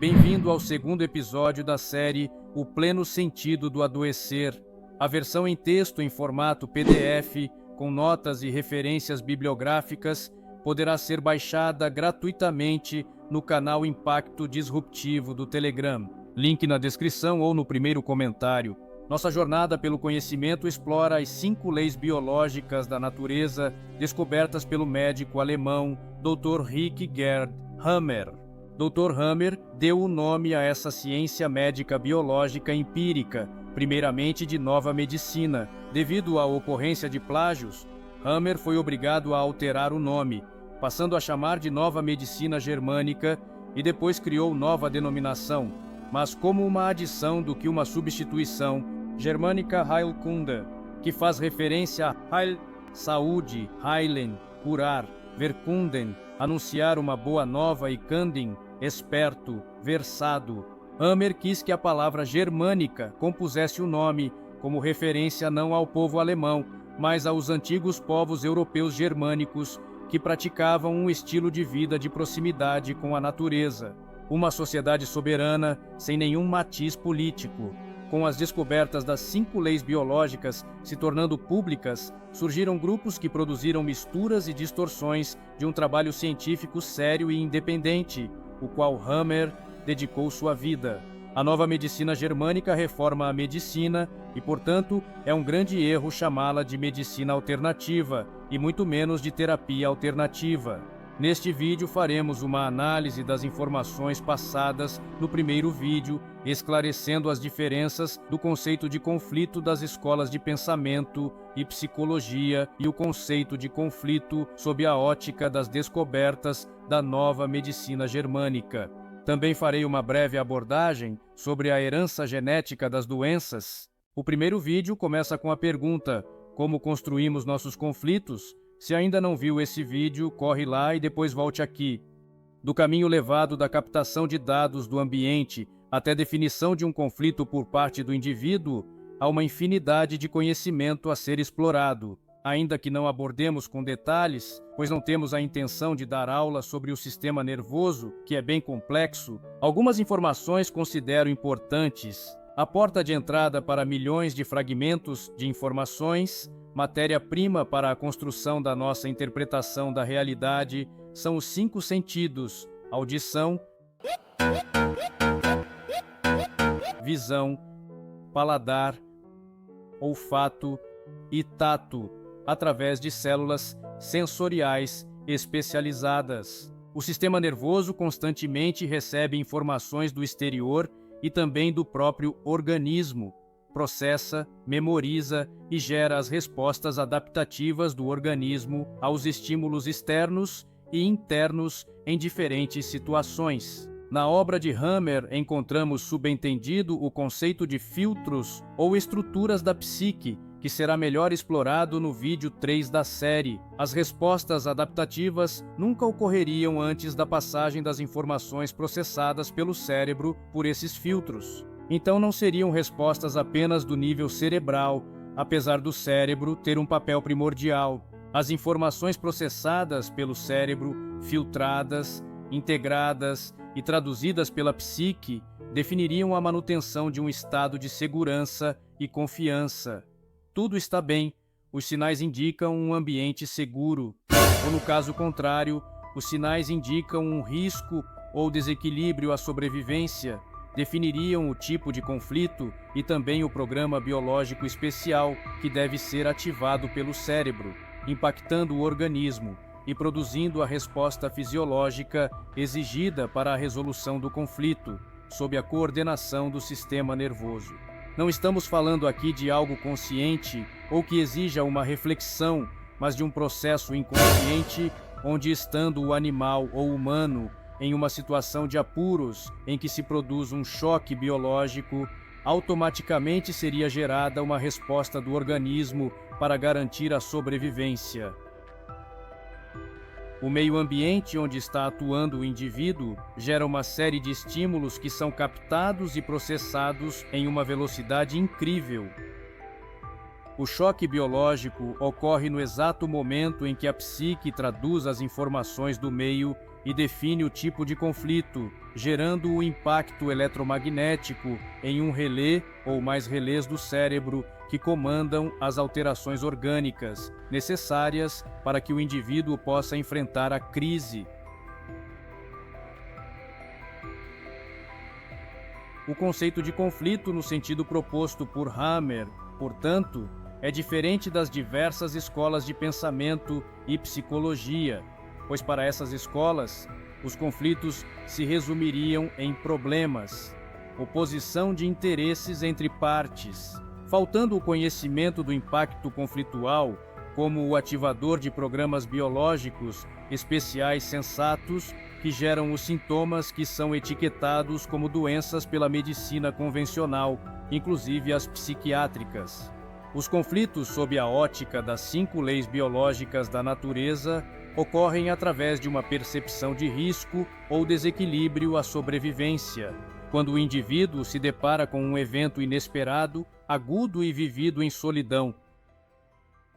Bem-vindo ao segundo episódio da série O Pleno Sentido do Adoecer. A versão em texto em formato PDF, com notas e referências bibliográficas, poderá ser baixada gratuitamente no canal Impacto Disruptivo do Telegram. Link na descrição ou no primeiro comentário. Nossa jornada pelo conhecimento explora as 5 leis biológicas da natureza descobertas pelo médico alemão Dr. Rick Gerd Hammer. Dr. Hammer deu o nome a essa ciência médica biológica empírica, primeiramente de nova medicina. Devido à ocorrência de plágios, Hammer foi obrigado a alterar o nome, passando a chamar de nova medicina germânica e depois criou nova denominação, mas como uma adição do que uma substituição, Germânica Heilkunde, que faz referência a Heil, saúde, heilen, curar, verkunden, anunciar uma boa nova e Kundin, esperto, versado. Hammer quis que a palavra germânica compusesse o nome como referência não ao povo alemão, mas aos antigos povos europeus germânicos que praticavam um estilo de vida de proximidade com a natureza. Uma sociedade soberana sem nenhum matiz político. Com as descobertas das 5 leis biológicas se tornando públicas, surgiram grupos que produziram misturas e distorções de um trabalho científico sério e independente, o qual Hammer dedicou sua vida. A nova medicina germânica reforma a medicina e, portanto, é um grande erro chamá-la de medicina alternativa e muito menos de terapia alternativa. Neste vídeo faremos uma análise das informações passadas no primeiro vídeo, esclarecendo as diferenças do conceito de conflito das escolas de pensamento e psicologia e o conceito de conflito sob a ótica das descobertas da nova medicina germânica. Também farei uma breve abordagem sobre a herança genética das doenças. O primeiro vídeo começa com a pergunta: como construímos nossos conflitos? Se ainda não viu esse vídeo, corre lá e depois volte aqui. Do caminho levado da captação de dados do ambiente até a definição de um conflito por parte do indivíduo, há uma infinidade de conhecimento a ser explorado. Ainda que não abordemos com detalhes, pois não temos a intenção de dar aula sobre o sistema nervoso, que é bem complexo, algumas informações considero importantes. A porta de entrada para milhões de fragmentos de informações, matéria-prima para a construção da nossa interpretação da realidade, são os 5 sentidos: audição, visão, paladar, olfato e tato, através de células sensoriais especializadas. O sistema nervoso constantemente recebe informações do exterior e também do próprio organismo, processa, memoriza e gera as respostas adaptativas do organismo aos estímulos externos e internos em diferentes situações. Na obra de Hammer encontramos subentendido o conceito de filtros ou estruturas da psique, que será melhor explorado no vídeo 3 da série. As respostas adaptativas nunca ocorreriam antes da passagem das informações processadas pelo cérebro por esses filtros. Então não seriam respostas apenas do nível cerebral, apesar do cérebro ter um papel primordial. As informações processadas pelo cérebro, filtradas, integradas e traduzidas pela psique, definiriam a manutenção de um estado de segurança e confiança. Tudo está bem, os sinais indicam um ambiente seguro, ou no caso contrário, os sinais indicam um risco ou desequilíbrio à sobrevivência, definiriam o tipo de conflito e também o programa biológico especial que deve ser ativado pelo cérebro, impactando o organismo e produzindo a resposta fisiológica exigida para a resolução do conflito, sob a coordenação do sistema nervoso. Não estamos falando aqui de algo consciente ou que exija uma reflexão, mas de um processo inconsciente onde, estando o animal ou humano em uma situação de apuros em que se produz um choque biológico, automaticamente seria gerada uma resposta do organismo para garantir a sobrevivência. O meio ambiente onde está atuando o indivíduo gera uma série de estímulos que são captados e processados em uma velocidade incrível. O choque biológico ocorre no exato momento em que a psique traduz as informações do meio e define o tipo de conflito, gerando o impacto eletromagnético em um relé ou mais relés do cérebro que comandam as alterações orgânicas necessárias para que o indivíduo possa enfrentar a crise. O conceito de conflito no sentido proposto por Hammer, portanto, é diferente das diversas escolas de pensamento e psicologia, pois para essas escolas, os conflitos se resumiriam em problemas, oposição de interesses entre partes, faltando o conhecimento do impacto conflitual como o ativador de programas biológicos especiais sensatos que geram os sintomas que são etiquetados como doenças pela medicina convencional, inclusive as psiquiátricas. Os conflitos sob a ótica das 5 leis biológicas da natureza ocorrem através de uma percepção de risco ou desequilíbrio à sobrevivência, quando o indivíduo se depara com um evento inesperado, agudo e vivido em solidão.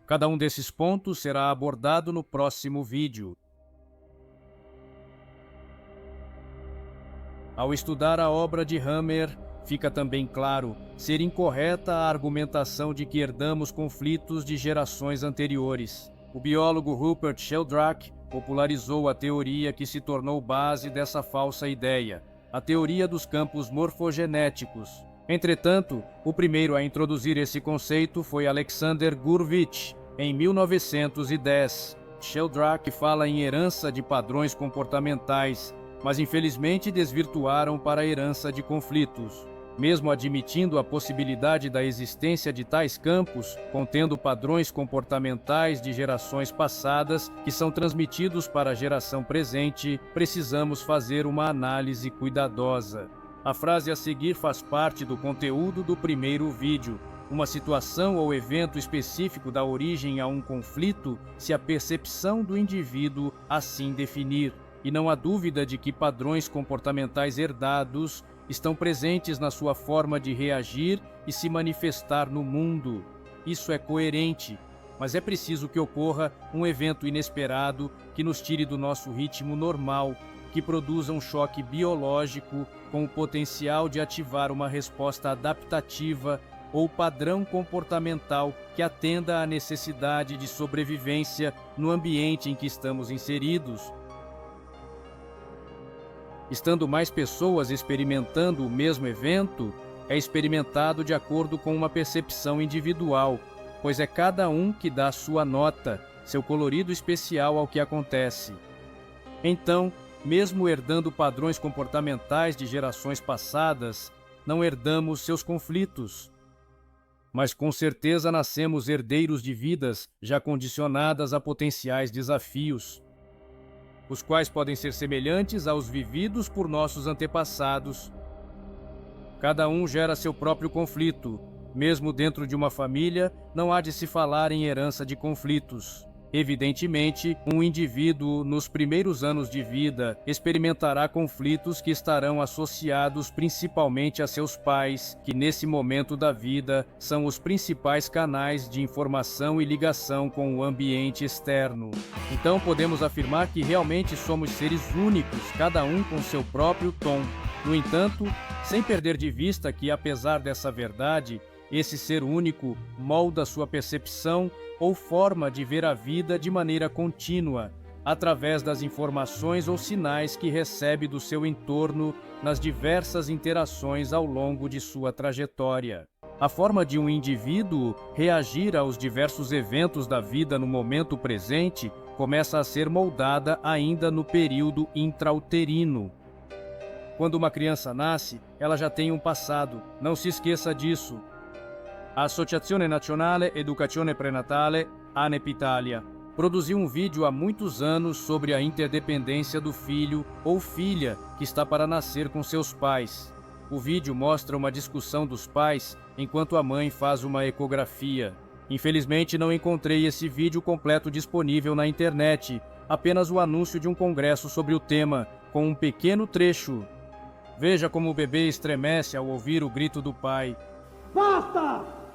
Cada um desses pontos será abordado no próximo vídeo. Ao estudar a obra de Hammer, fica também claro ser incorreta a argumentação de que herdamos conflitos de gerações anteriores. O biólogo Rupert Sheldrake popularizou a teoria que se tornou base dessa falsa ideia, a teoria dos campos morfogenéticos. Entretanto, o primeiro a introduzir esse conceito foi Alexander Gurevich, em 1910. Sheldrake fala em herança de padrões comportamentais, mas infelizmente desvirtuaram para a herança de conflitos. Mesmo admitindo a possibilidade da existência de tais campos, contendo padrões comportamentais de gerações passadas que são transmitidos para a geração presente, precisamos fazer uma análise cuidadosa. A frase a seguir faz parte do conteúdo do primeiro vídeo. Uma situação ou evento específico dá origem a um conflito se a percepção do indivíduo assim definir. E não há dúvida de que padrões comportamentais herdados estão presentes na sua forma de reagir e se manifestar no mundo. Isso é coerente, mas é preciso que ocorra um evento inesperado que nos tire do nosso ritmo normal, que produza um choque biológico com o potencial de ativar uma resposta adaptativa ou padrão comportamental que atenda à necessidade de sobrevivência no ambiente em que estamos inseridos. Estando mais pessoas experimentando o mesmo evento, é experimentado de acordo com uma percepção individual, pois é cada um que dá sua nota, seu colorido especial ao que acontece. Então, mesmo herdando padrões comportamentais de gerações passadas, não herdamos seus conflitos. Mas com certeza nascemos herdeiros de vidas já condicionadas a potenciais desafios, os quais podem ser semelhantes aos vividos por nossos antepassados. Cada um gera seu próprio conflito. Mesmo dentro de uma família, não há de se falar em herança de conflitos. Evidentemente, um indivíduo, nos primeiros anos de vida, experimentará conflitos que estarão associados principalmente a seus pais, que nesse momento da vida são os principais canais de informação e ligação com o ambiente externo. Então podemos afirmar que realmente somos seres únicos, cada um com seu próprio tom. No entanto, sem perder de vista que, apesar dessa verdade, esse ser único molda sua percepção ou forma de ver a vida de maneira contínua, através das informações ou sinais que recebe do seu entorno nas diversas interações ao longo de sua trajetória. A forma de um indivíduo reagir aos diversos eventos da vida no momento presente começa a ser moldada ainda no período intrauterino. Quando uma criança nasce, ela já tem um passado, não se esqueça disso. A Associazione Nazionale Educazione Prenatale, ANEP Italia, produziu um vídeo há muitos anos sobre a interdependência do filho ou filha que está para nascer com seus pais. O vídeo mostra uma discussão dos pais enquanto a mãe faz uma ecografia. Infelizmente não encontrei esse vídeo completo disponível na internet, apenas o anúncio de um congresso sobre o tema, com um pequeno trecho. Veja como o bebê estremece ao ouvir o grito do pai. Basta!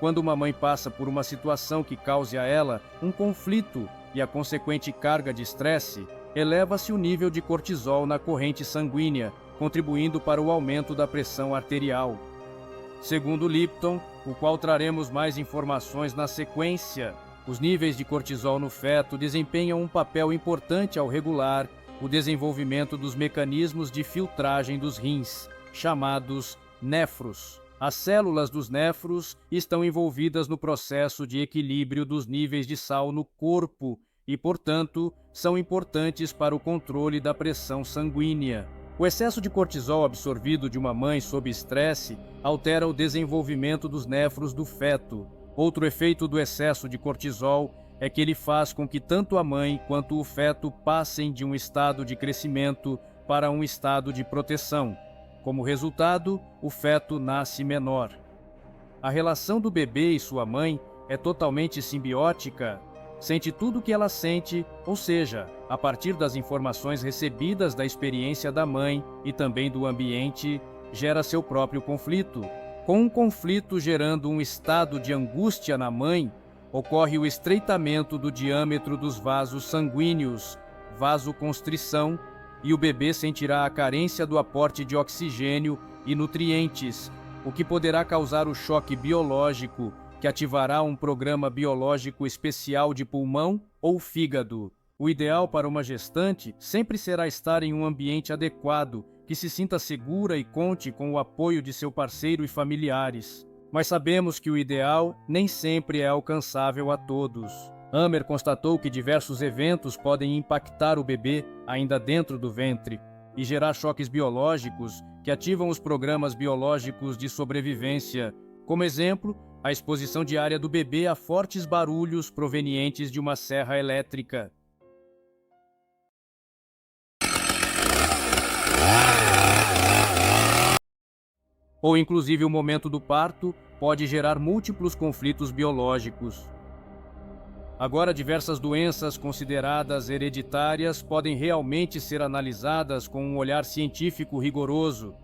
Quando uma mãe passa por uma situação que cause a ela um conflito e a consequente carga de estresse, eleva-se o nível de cortisol na corrente sanguínea, contribuindo para o aumento da pressão arterial. Segundo Lipton, o qual traremos mais informações na sequência, os níveis de cortisol no feto desempenham um papel importante ao regular o desenvolvimento dos mecanismos de filtragem dos rins, chamados néfros. As células dos néfros estão envolvidas no processo de equilíbrio dos níveis de sal no corpo e, portanto, são importantes para o controle da pressão sanguínea. O excesso de cortisol absorvido de uma mãe sob estresse altera o desenvolvimento dos néfros do feto. Outro efeito do excesso de cortisol é que ele faz com que tanto a mãe quanto o feto passem de um estado de crescimento para um estado de proteção. Como resultado, o feto nasce menor. A relação do bebê e sua mãe é totalmente simbiótica. Sente tudo o que ela sente, ou seja, a partir das informações recebidas da experiência da mãe e também do ambiente, gera seu próprio conflito. Com um conflito gerando um estado de angústia na mãe, ocorre o estreitamento do diâmetro dos vasos sanguíneos, vasoconstrição, e o bebê sentirá a carência do aporte de oxigênio e nutrientes, o que poderá causar o choque biológico, que ativará um programa biológico especial de pulmão ou fígado. O ideal para uma gestante sempre será estar em um ambiente adequado, que se sinta segura e conte com o apoio de seu parceiro e familiares. Mas sabemos que o ideal nem sempre é alcançável a todos. Amer constatou que diversos eventos podem impactar o bebê ainda dentro do ventre e gerar choques biológicos que ativam os programas biológicos de sobrevivência. Como exemplo, a exposição diária do bebê a fortes barulhos provenientes de uma serra elétrica. Ou inclusive o momento do parto pode gerar múltiplos conflitos biológicos. Agora, diversas doenças consideradas hereditárias podem realmente ser analisadas com um olhar científico rigoroso.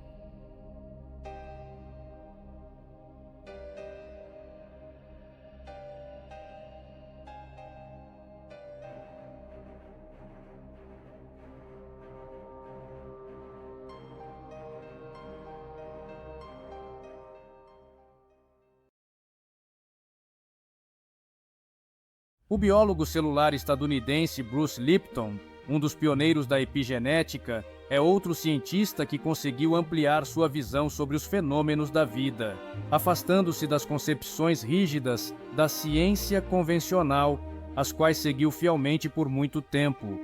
O biólogo celular estadunidense Bruce Lipton, um dos pioneiros da epigenética, é outro cientista que conseguiu ampliar sua visão sobre os fenômenos da vida, afastando-se das concepções rígidas da ciência convencional, as quais seguiu fielmente por muito tempo.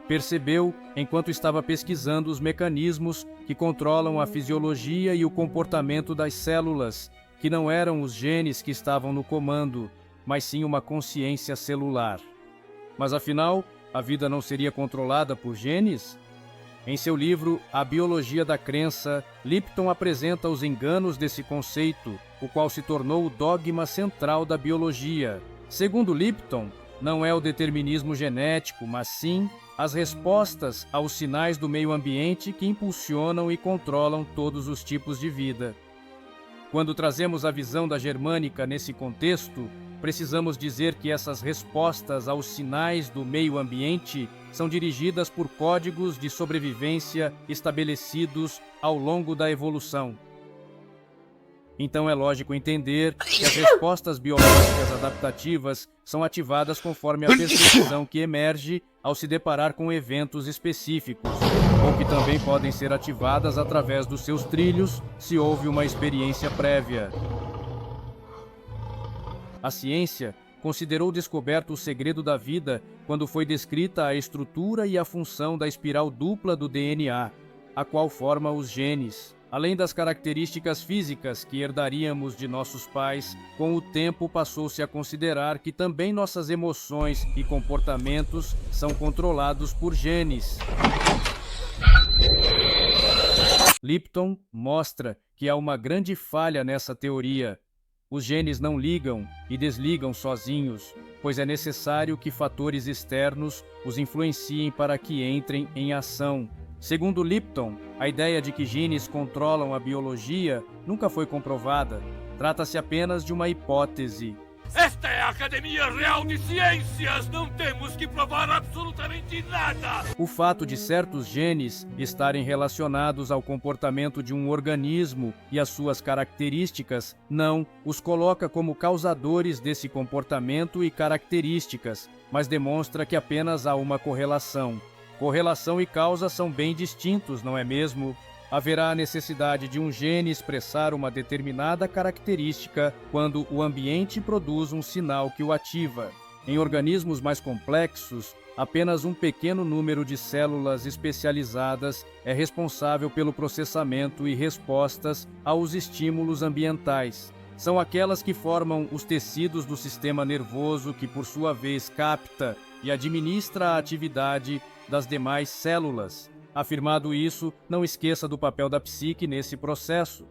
Percebeu, enquanto estava pesquisando os mecanismos que controlam a fisiologia e o comportamento das células, que não eram os genes que estavam no comando, mas sim uma consciência celular. Mas afinal, a vida não seria controlada por genes? Em seu livro A Biologia da Crença, Lipton apresenta os enganos desse conceito, o qual se tornou o dogma central da biologia. Segundo Lipton, não é o determinismo genético, mas sim as respostas aos sinais do meio ambiente que impulsionam e controlam todos os tipos de vida. Quando trazemos a visão da germânica nesse contexto, precisamos dizer que essas respostas aos sinais do meio ambiente são dirigidas por códigos de sobrevivência estabelecidos ao longo da evolução. Então é lógico entender que as respostas biológicas adaptativas são ativadas conforme a percepção que emerge ao se deparar com eventos específicos, ou que também podem ser ativadas através dos seus trilhos se houve uma experiência prévia. A ciência considerou descoberto o segredo da vida quando foi descrita a estrutura e a função da espiral dupla do DNA, a qual forma os genes. Além das características físicas que herdaríamos de nossos pais, com o tempo passou-se a considerar que também nossas emoções e comportamentos são controlados por genes. Lipton mostra que há uma grande falha nessa teoria. Os genes não ligam e desligam sozinhos, pois é necessário que fatores externos os influenciem para que entrem em ação. Segundo Lipton, a ideia de que genes controlam a biologia nunca foi comprovada. Trata-se apenas de uma hipótese. Esta é a Academia Real de Ciências! Não temos que provar absolutamente nada! O fato de certos genes estarem relacionados ao comportamento de um organismo e às suas características não os coloca como causadores desse comportamento e características, mas demonstra que apenas há uma correlação. Correlação e causa são bem distintos, não é mesmo? Haverá a necessidade de um gene expressar uma determinada característica quando o ambiente produz um sinal que o ativa. Em organismos mais complexos, apenas um pequeno número de células especializadas é responsável pelo processamento e respostas aos estímulos ambientais. São aquelas que formam os tecidos do sistema nervoso que, por sua vez, capta e administra a atividade das demais células. Afirmado isso, não esqueça do papel da psique nesse processo.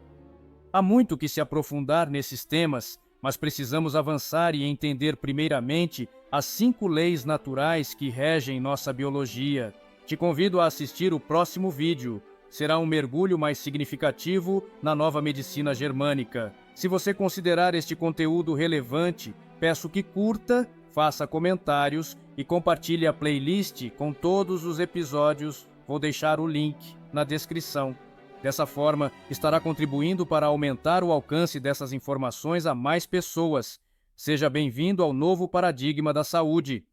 Há muito que se aprofundar nesses temas, mas precisamos avançar e entender primeiramente as 5 leis naturais que regem nossa biologia. Te convido a assistir o próximo vídeo. Será um mergulho mais significativo na nova medicina germânica. Se você considerar este conteúdo relevante, peço que curta, faça comentários e compartilhe a playlist com todos os episódios. Vou deixar o link na descrição. Dessa forma, estará contribuindo para aumentar o alcance dessas informações a mais pessoas. Seja bem-vindo ao novo paradigma da saúde.